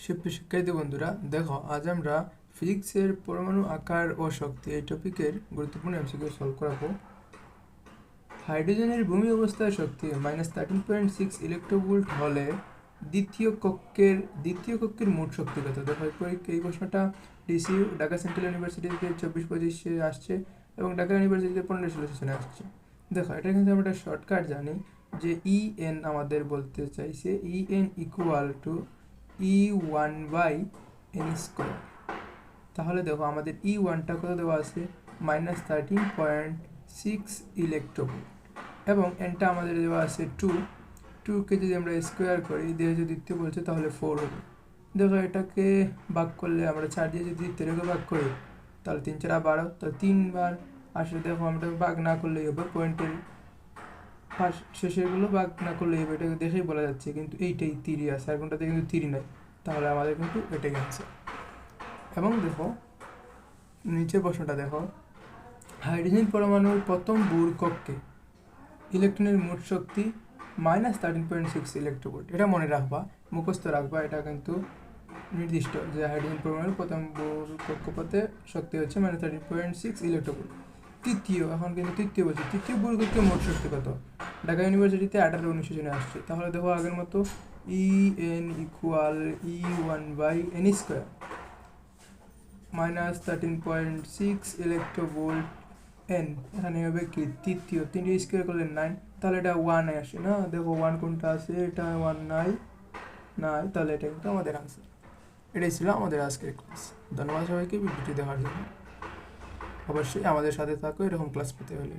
শিক্ষার্থী বন্ধুরা, দেখো আজ আমরা ফিজিক্সের পরমাণু আকার ও শক্তি এই টপিকের গুরুত্বপূর্ণ এমসিকিউ সলভ করাবো। হাইড্রোজেনের ভূমি অবস্থায় শক্তি -13.6 ইলেকট্রোভোল্ট হলে দ্বিতীয় কক্ষের মোট শক্তি কত? দেখো এই প্রশ্নটা ডিসিউ ঢাকা সেন্ট্রাল ইউনিভার্সিটি থেকে 24-25 আসছে এবং ঢাকা ইউনিভার্সিটিতে 15-16 সেশনে আসছে। দেখো এটা কিন্তু আমরা একটা শর্টকাট জানি যে EN আমাদের বলতে চাইছে EN ইকুয়াল টু E1/n²। তাহলে দেখো আমাদের E1টা কত দেওয়া আছে -13.6 ইলেকট্রোভোল্ট এবং nটা আমাদের দেওয়া আছে 2কে যদি আমরা স্কোয়ার করি দিয়ে যদি দ্বিতীয় বলছে তাহলে 4 হবে। দেখো এটাকে ভাগ করলে আমরা 4 দিয়ে যদি দ্বিতীয়কে ভাগ করি তাহলে 3 4 12, তো 3 বার আসলে দেখো আমরা ভাগ না করলেই হবে, পয়েন্টের শেষেরগুলো ভাগ না করলেই হবে, এটাকে দেখেই বলা যাচ্ছে। কিন্তু এইটাই 3 আছে আর কোনটাতে কিন্তু 3 নাই, তাহলে আমাদের কিন্তু এটাই অ্যান্সার। এবং দেখো নিচের প্রশ্নটা দেখো, হাইড্রোজেন পরমাণুর প্রথম বুর কক্ষে ইলেকট্রনের মোট শক্তি -13.6 ইলেকট্রোভোল্ট। এটা মনে রাখবা, মুখস্থ রাখবা, এটা কিন্তু নির্দিষ্ট যে হাইড্রোজেন পরমাণুর প্রথম বুর কক্ষপথে শক্তি হচ্ছে -13.6 ইলেকট্রোভোল্ট। এখন কিন্তু তৃতীয় বলছে, তৃতীয় বুর কক্ষে মোট শক্তি কত? ঢাকা ইউনিভার্সিটিতে 18-19 জনে আসছে। তাহলে দেখো আগের মতো EN equal E1/n² -13.6 electronvolt n, এখানে হবে কি তৃতীয়, 3 স্কোয়ার করলে 9, তাহলে এটা 1 আসে না? দেখো 1 কোনটা আছে, এটা 1 নাই, তাহলে এটা কিন্তু আমাদের আনসার। এটাই ছিল আমাদের আজকের ক্লাস। ধন্যবাদ সবাইকে ভিডিওটি দেখার জন্য। অবশ্যই আমাদের সাথে থাকো এরকম ক্লাস পেতে হলে।